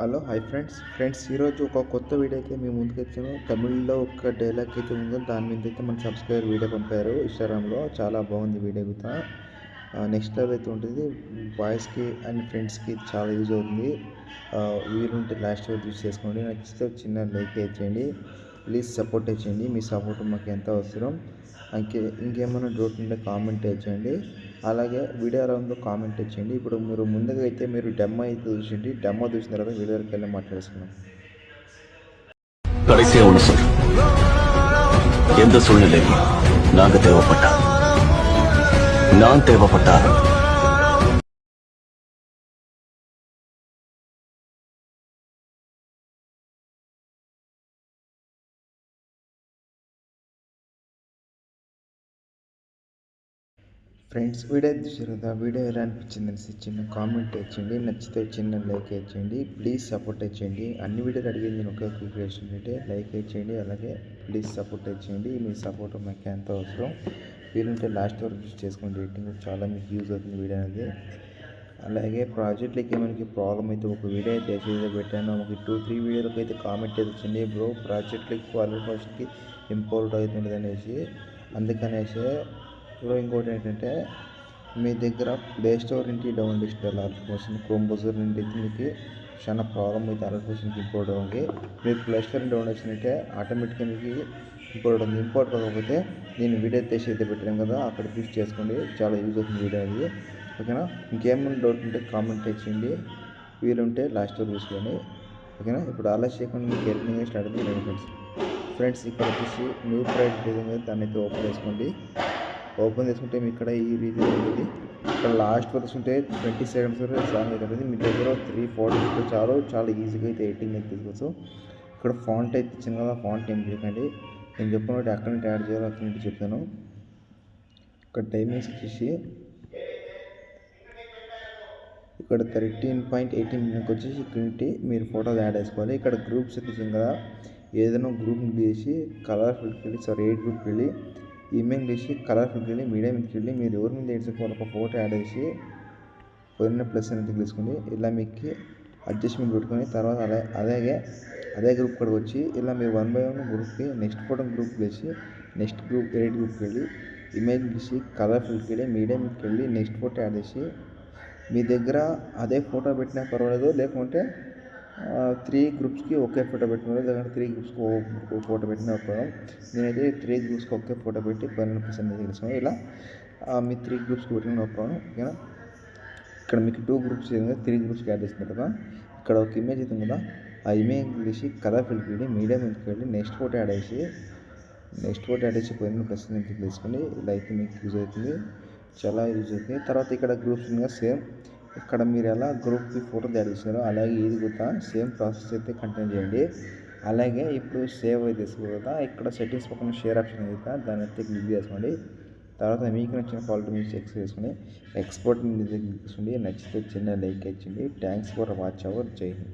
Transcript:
Hello hi friends ఈరోజు ఒక కొత్త వీడియో అయితే మేము ముందుకు వచ్చాము. తమిళ్లో ఒక డైలాగ్ అయితే ఉందో దాని మీద అయితే మన సబ్స్క్రైబర్ వీడియో పంపారు ఇన్స్టాగ్రామ్లో. చాలా బాగుంది వీడియో కూడా. నెక్స్ట్ లెవెల్ అయితే ఉంటుంది. బాయ్స్కి అండ్ ఫ్రెండ్స్కి చాలా యూజ్ అవుతుంది. వీలుంటే లాస్ట్ వరకు యూజ్ చేసుకోండి. నచ్చితే చిన్న లైక్ చేయండి. ప్లీజ్ సపోర్ట్ చేయండి. మీ సపోర్ట్ మాకు ఎంత అవసరం. ఇంకేమైనా డౌట్ ఉంటే కామెంట్ చేయండి. అలాగే వీడియో ఎలా ఉందో కామెంట్ చేయండి. ఇప్పుడు మీరు ముందుగా అయితే మీరు డెమో అయితే చూసిండి. డెమో చూసిన తర్వాత వీడియోకి వెళ్ళి మాట్లాడుతున్నాం. கடைசியா ஒன்று சொல். எந்த சூழ்நிலையிலும் நாங்க தேவைப்பட்டா நான் தேவைப்பட்டா ఫ్రెండ్స్ వీడియో చూసారు కదా, వీడియో ఎలా అనిపించింది అనేసి చిన్న కామెంట్ చేయండి. నచ్చితే చిన్న లైక్ చేయండి. ప్లీజ్ సపోర్ట్ చేయండి. అన్ని వీడియోలు అడిగేది నేను ఒకే క్రియేషన్ అంటే లైక్ చేయండి. అలాగే ప్లీజ్ సపోర్ట్ చేయండి. మీ సపోర్ట్ మాకు ఎంతో అవసరం. వీలుంటే లాస్ట్ వరకు యూజ్ చేసుకోండి. రేటింగ్ చాలా మీకు యూజ్ అవుతుంది వీడియో అనేది. అలాగే ప్రాజెక్ట్లకి మనకి ప్రాబ్లం అయితే ఒక వీడియో అయితే చేసి పెట్టాను. మనకి 2-3 వీడియోలకు అయితే కామెంట్ అయితే వచ్చింది. బ్రో ప్రాజెక్ట్లకి క్వాలిఫికేషన్కి ఇంపోర్ట్ అవుతుంది అనేసి. అందుకనేసి ఇప్పుడు ఇంకోటి ఏంటంటే మీ దగ్గర ప్లే స్టోర్ నుంచి డౌన్లోడ్ చేసిన అప్లికేషన్ క్రోమ్ బ్రౌజర్ నుండి అయితే మీకు చాలా ప్రాబ్లం అయితే అప్లికేషన్కి ఇంపోర్ట్ అవ్వడానికి మీరు ప్లే స్టోర్ నుంచి డౌన్లోడ్ చేసినట్టే ఆటోమేటిక్గా మీకు ఇంపోర్ట్ అవుతుంది. ఇంపోర్ట్ కాకపోతే నేను వీడియో తెచ్చి అయితే పెట్టాను కదా, అక్కడ యూజ్ చేసుకోండి. చాలా యూజ్ అవుతుంది వీడియో అది. ఓకేనా? ఇంకేమైనా డౌట్ ఉంటే కామెంట్ చేయండి. వీలుంటే లాస్ట్ వరకు చూసుకోండి. ఓకేనా? ఇప్పుడు ఆలస్యం చేయకుండా మీకు ఎడిటింగ్ స్టార్ట్ అవుతుంది. ఫ్రెండ్స్ ఇక్కడ వచ్చేసి న్యూ ప్రైవేట్ విధంగా దాన్ని అయితే ఓపెన్ చేసుకోండి. ఓపెన్ చేసుకుంటే మీ ఇక్కడ ఈ రీతి ఉంటుంది. ఇక్కడ లాస్ట్ వరకు ఉంటే 20 సెకండ్స్ వరకు సాంగ్ అయితే ఉంటుంది. మీ దగ్గర 3-4 చాలు. చాలా ఈజీగా అయితే ఎడిటింగ్ అయితే తీసుకోవచ్చు. ఇక్కడ ఫాంట్ అయితే చిన్నగా ఫాంట్ ఏం చేయకండి. నేను చెప్పినట్టు అక్కడ నుంచి యాడ్ చేయాలో అక్కడ నుంచి చెప్తాను. ఇక్కడ టైమింగ్స్ వచ్చేసి ఇక్కడ 13.18 వచ్చేసి ఇక్కడ మీరు ఫోటోలు యాడ్ చేసుకోవాలి. ఇక్కడ గ్రూప్స్ అయితే కదా, ఏదైనా గ్రూప్ని తీసి కలర్ఫుల్కి వెళ్ళి ఏ గ్రూప్కి వెళ్ళి ఈమెయిల్ చేసి కలర్ఫుల్కి వెళ్ళి మీడియాకి వెళ్ళి మీరు ఎవరి మీద ఏడ్చుకోవాలి ఒక ఫోటో యాడ్ చేసి పైన ప్లస్ అనేది తీసుకోండి. ఇలా మీకు అడ్జస్ట్మెంట్ పెట్టుకొని తర్వాత అదే గ్రూప్ కూడా వచ్చి ఇలా మీరు 1 by 1 గ్రూప్కి నెక్స్ట్ ఫోటో గ్రూప్కి వేసి నెక్స్ట్ గ్రూప్ ఎడిట్ గ్రూప్కి వెళ్ళి ఇమేజ్ తీసి కలర్ఫుల్కి వెళ్ళి మీడియాకి వెళ్ళి నెక్స్ట్ ఫోటో యాడ్ చేసి మీ దగ్గర అదే ఫోటో పెట్టినా పర్వాలేదు, లేకుంటే 3 గ్రూప్స్కి ఒకే ఫోటో పెట్టిన, లేదంటే 3 గ్రూప్స్కి ఒక ఫోటో పెట్టిన పర్వాలేదు. నేనైతే 3 గ్రూప్స్కి ఒకే ఫోటో పెట్టి 12% తెలుసుకున్నాను. ఇలా మీ 3 గ్రూప్స్కి పెట్టిన పర్వాలేదు. ఓకేనా? ఇక్కడ మీకు 2 గ్రూప్స్ 3 గ్రూప్స్కి యాడ్ చేసిన కదా, ఇక్కడ ఒక ఇమేజ్ అవుతుంది కదా, ఆ ఇమేజ్ తీసి కలర్ఫుల్కి వెళ్ళి మీడియం ఎందుకు వెళ్ళి నెక్స్ట్ ఫోటో యాడ్ చేసి 12% తీసుకోండి. ఇలా అయితే మీకు యూజ్ అవుతుంది. చాలా యూజ్ అవుతుంది. తర్వాత ఇక్కడ గ్రూప్స్ ఇంకా సేమ్ ఇక్కడ మీరు ఎలా గ్రూప్కి ఫోటోలు యాడ్ చేస్తారో అలాగే ఇది కూడా సేమ్ ప్రాసెస్ అయితే కంటిన్యూ చేయండి. అలాగే ఇప్పుడు సేవ్ అయితే తీసుకోవాలి కదా, ఇక్కడ సెట్టింగ్స్ పక్కన షేర్ ఆప్షన్ అయితే దాన్ని అయితే క్లిక్ చేసుకోండి. తర్వాత మీకు నచ్చిన క్వాలిటీ మీరు చెక్ చేసుకుని ఎక్స్పోర్ట్ మీద తీసుకోండి. నచ్చితే చిన్న లైక్ ఇచ్చింది. Thanks for watch our. జై హింద్.